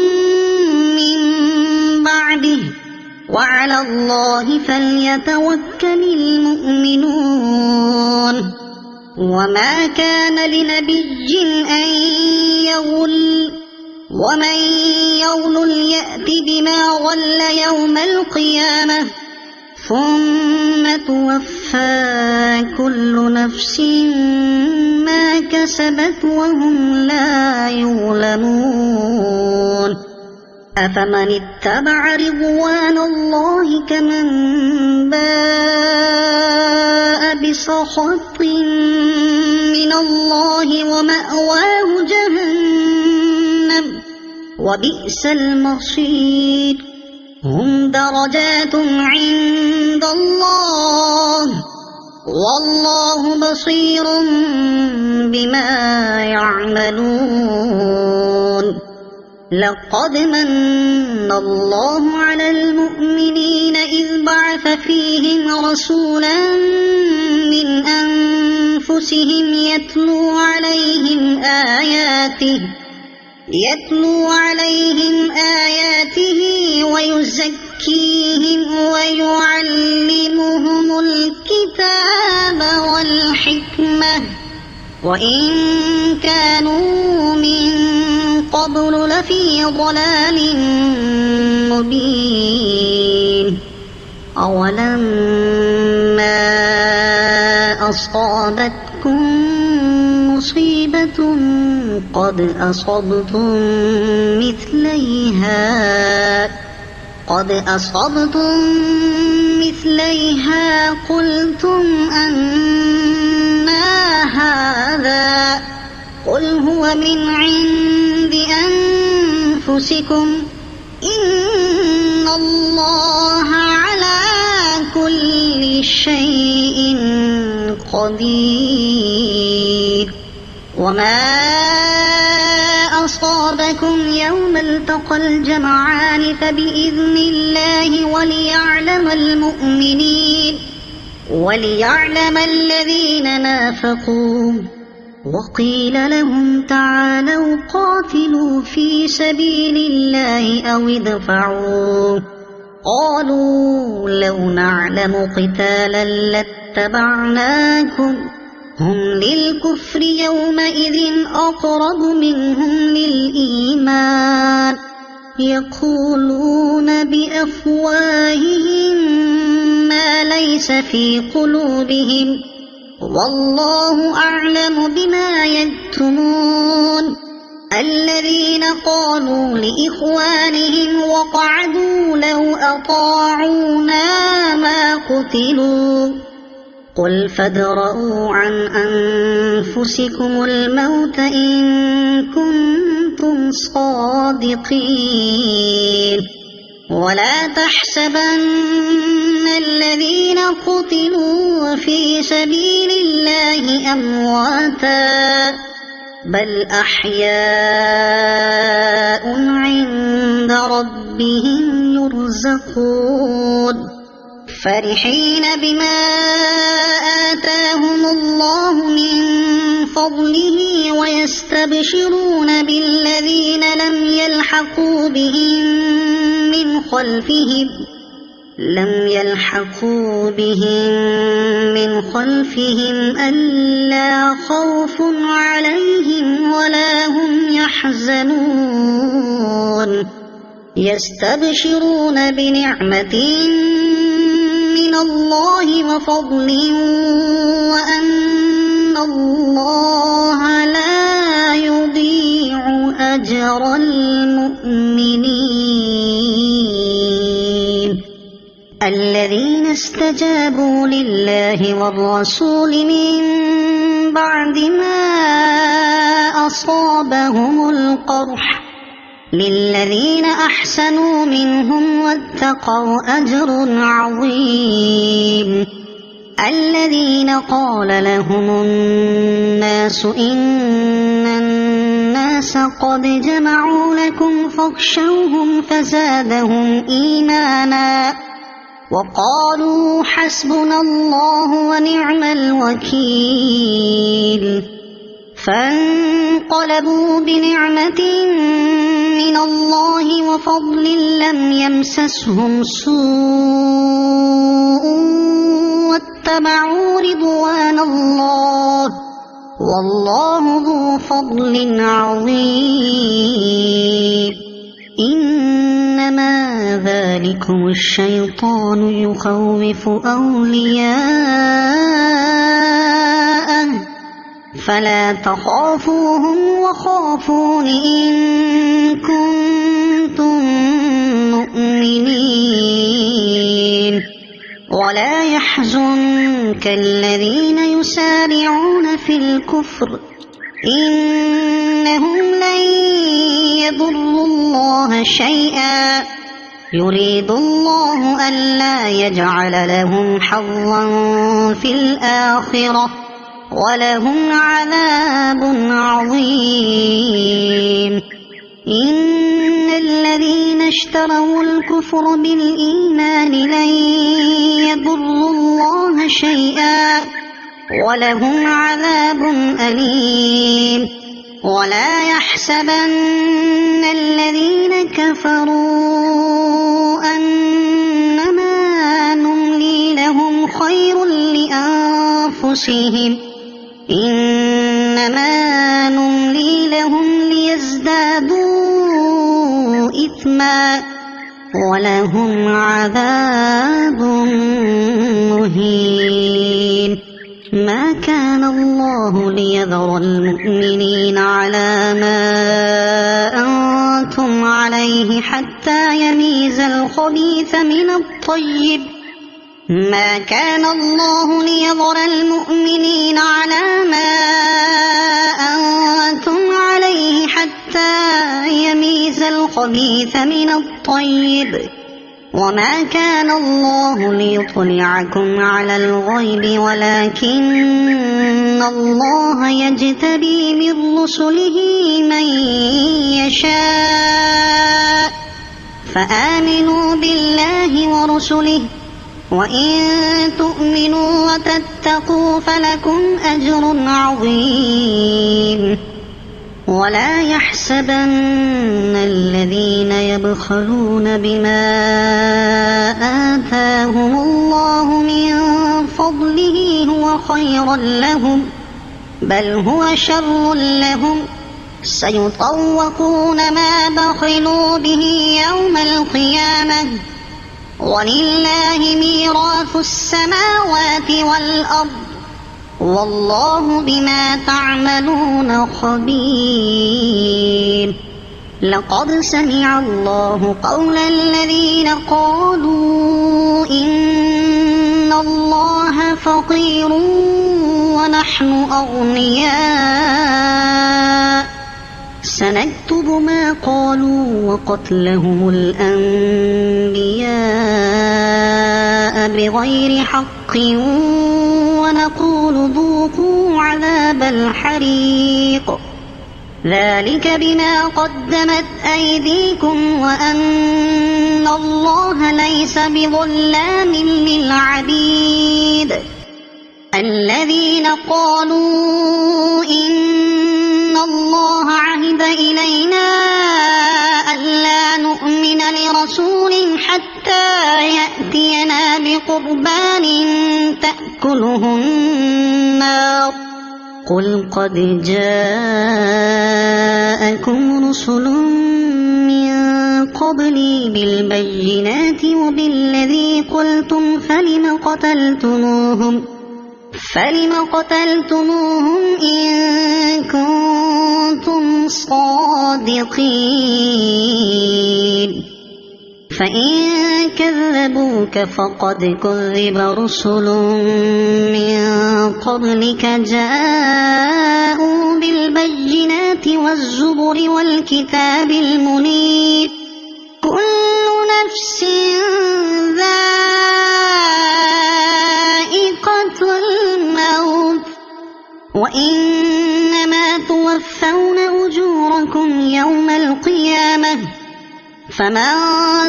S1: من بعده وعلى الله فليتوكل المؤمنون وما كان لنبي أن يغل ومن يغل يأت بما غل يوم القيامة ثم توفى كل نفس ما كسبت وهم لا يظلمون أفمن اتبع رضوان الله كمن باء بسخط من الله ومأواه جهنم وبئس المصير هم درجات عند الله والله بصير بما يعملون لقد من الله على المؤمنين إذ بعث فيهم رسولا من أنفسهم يتلو عليهم آياته ويزكيهم ويعلمهم الكتاب والحكمة وإن كانوا من قبل لفي ضلال مبين أولما أصابتكم مصيبة قد أصبتم مثليها قلتم أنى هذا قل هو من عند أنفسكم إن الله على كل شيء قدير وما أصابكم يوم التقى الجمعان فبإذن الله وليعلم الذين نافقوا وقيل لهم تعالوا قاتلوا في سبيل الله أو ادفعوا قالوا لو نعلم قتالا لاتبعناكم هم للكفر يومئذ أقرب منهم للإيمان يقولون بأفواههم ما ليس في قلوبهم والله أعلم بما يكتمون الذين قالوا لإخوانهم وقعدوا لو أطاعونا ما قتلوا قل فادرءوا عن أنفسكم الموت إن كنتم صادقين ولا تحسبن الذين قتلوا في سبيل الله أمواتا بل أحياء عند ربهم يرزقون فرحين بما آتاهم الله من فضله ويستبشرون بالذين لم يلحقوا بهم من خلفهم ألا خوف عليهم ولا هم يحزنون يستبشرون بنعمة من الله وفضل وأن الله لا يضيع أجر المؤمنين الذين استجابوا لله والرسول من بعد ما أصابهم القرح للذين أحسنوا منهم واتقوا أجر عظيم الذين قال لهم الناس إن الناس قد جمعوا لكم فاخشوهم فزادهم إيمانا وقالوا حسبنا الله ونعم الوكيل فانقلبوا بنعمة من الله وفضل لم يمسسهم سوء واتبعوا رضوان الله والله ذو فضل عظيم إنما ذلكم الشيطان يخوف أولياءه فلا تخافوهم وخافون إن كنتم مؤمنين ولا يحزنك الذين يسارعون في الكفر إنهم لن يضروا الله شيئا يريد الله ألا يجعل لهم حظا في الآخرة ولهم عذاب عظيم إن الذين اشتروا الكفر بالإيمان لن يضروا الله شيئا ولهم عذاب أليم ولا يحسبن الذين كفروا أنما نملي لهم خير لأنفسهم إنما نملي لهم ليزدادوا إثما ولهم عذاب مهين ما كان الله ليذر المؤمنين على ما أنتم عليه حتى يميز الخبيث من الطيب ما كان الله ليذر المؤمنين على ما أنتم عليه حتى يميز الخبيث من الطيب وما كان الله ليطلعكم على الغيب ولكن الله يجتبي من رسله من يشاء فآمنوا بالله ورسله وإن تؤمنوا وتتقوا فلكم أجر عظيم ولا يحسبن الذين يبخلون بما آتاهم الله من فضله هو خيرا لهم بل هو شر لهم سيطوقون ما بخلوا به يوم القيامة ولله ميراث السماوات والأرض والله بما تعملون خبير لقد سمع الله قول الذين قالوا إن الله فقير ونحن أغنياء سنكتب ما قالوا وقتلهم الأنبياء بغير حق ونقول ذوقوا عذاب الحريق ذلك بما قدمت أيديكم وأن الله ليس بظلام للعبيد الذين قالوا إن الله عهد إلينا ألا نؤمن لرسول حتى يأتينا بقربان تأكله النار قل قد جاءكم رسل من قبلي بالبينات وبالذي قلتم فلم قتلتموهم إن كنتم صادقين فإن كذبوك فقد كذب رسل من قبلك جاءوا بالبينات والزبر والكتاب المنير كل نفس ذائقة الموت وإنما توفون أجوركم يوم القيامة فمن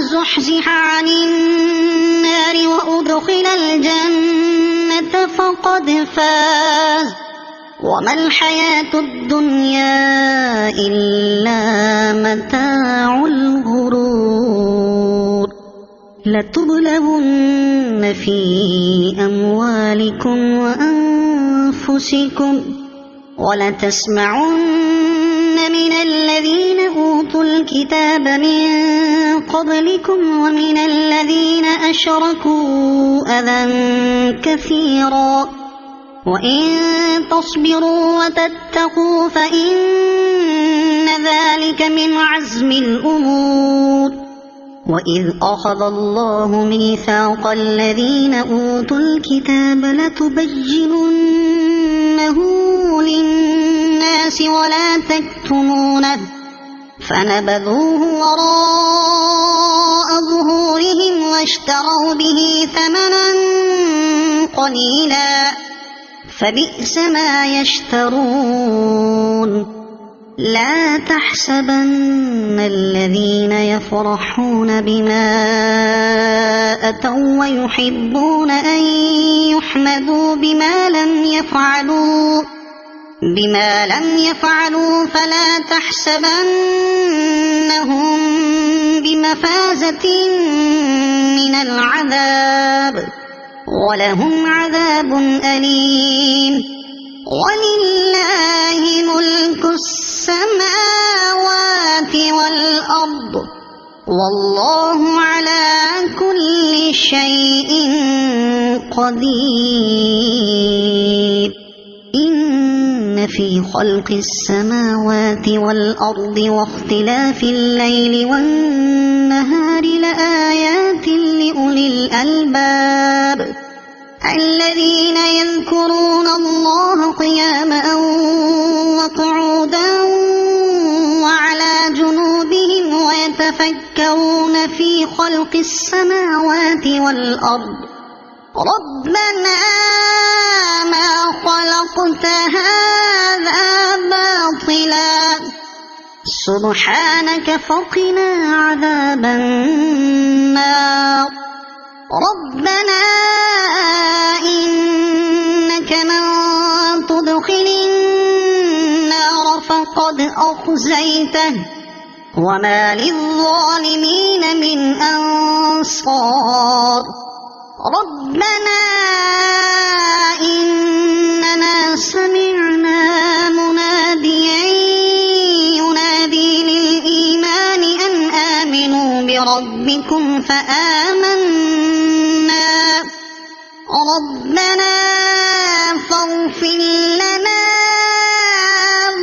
S1: زحزح عن النار وأدخل الجنة فقد فاز وما الحياة الدنيا إلا متاع الغرور لتبلغن في أموالكم وأنفسكم ولتسمعن من الذين أوتوا الكتاب من قبلكم ومن الذين أشركوا أذى كثيرا وإن تصبروا وتتقوا فإن ذلك من عزم الأمور وإذ أخذ الله ميثاق الذين أوتوا الكتاب لتبيننه للناس ولا تكتمونه فنبذوه وراء ظهورهم واشتروا به ثمنا قليلا فبئس ما يشترون لا تحسبن الذين يفرحون بما أتوا ويحبون أن يحمدوا بما لم يفعلوا فلا تحسبنهم بمفازة من العذاب ولهم عذاب أليم ولله ملك السماوات والأرض والله على كل شيء قدير إن في خلق السماوات والأرض واختلاف الليل والنهار لآيات لأولي الألباب الذين يذكرون الله قياما وقعودا وعلى جنوبهم ويتفكرون في خلق السماوات والأرض ربنا ما خلقت هذا باطلا سبحانك فقنا عذاب النار ربنا إنك من تدخل النار فقد أخزيته وما للظالمين من أنصار ربنا إننا سمعنا مناديا ينادي للإيمان أن آمنوا بربكم فآمنا ربنا فاغفر لنا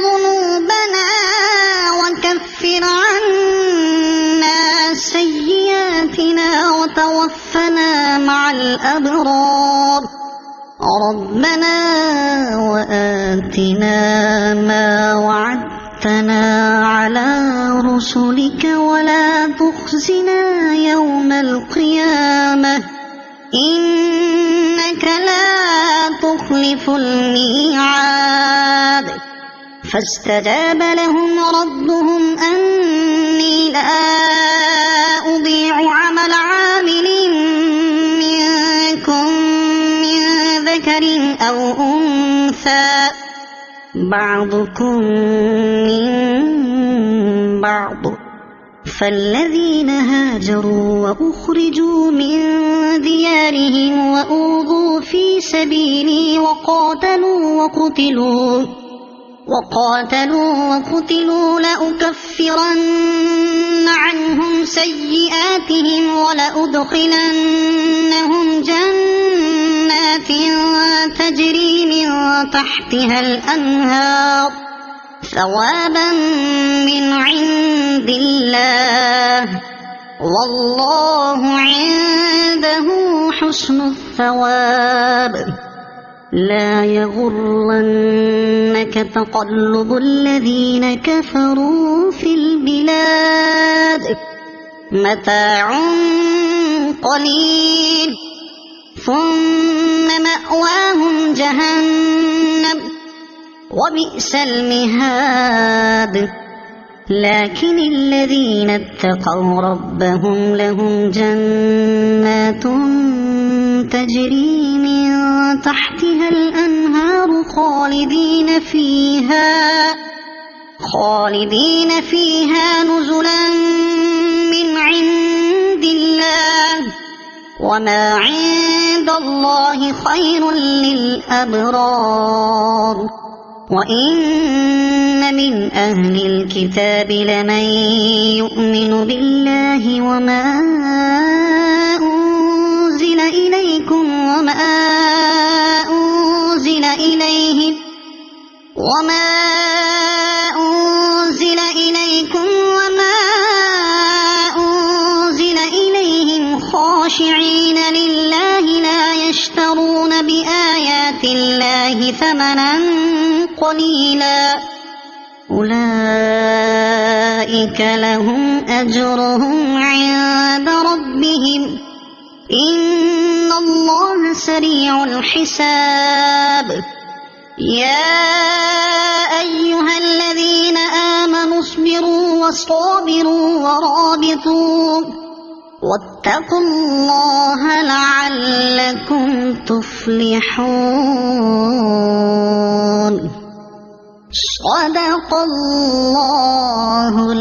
S1: ذنوبنا وكفر عنا سيئاتنا وتوفنا مع الأبرار ربنا وآتنا ما وعدتنا على رسلك ولا تخزنا يوم القيامة إنك لا تخلف الميعاد فاستجاب لهم ربهم أني لا أضيع عمل عامل منكم من ذكر أو أنثى بعضكم من بعض فالذين هاجروا وأخرجوا من ديارهم وأوذوا في سبيلي وقاتلوا لأكفرن عنهم سيئاتهم ولأدخلنهم جنات تجري من تحتها الأنهار ثوابا من عند الله والله عنده حسن الثواب لا يغرنك تقلب الذين كفروا في البلاد متاع قليل ثم مأواهم جهنم وبئس المهاد لكن الذين اتقوا ربهم لهم جنات تجري من تحتها الأنهار خالدين فيها نزلا من عند الله وما عند الله خير للأبرار وإن من أهل الكتاب لمن يؤمن بالله وما أنزل إليكم وما أنزل إليهم خاشعين لله لا يشترون بآيات الله ثمنا قليلا أولئك لهم أجرهم عند ربهم إن الله سريع الحساب يا أيها الذين آمنوا اصبروا وصابروا ورابطوا واتقوا الله لعلكم تفلحون صدق الله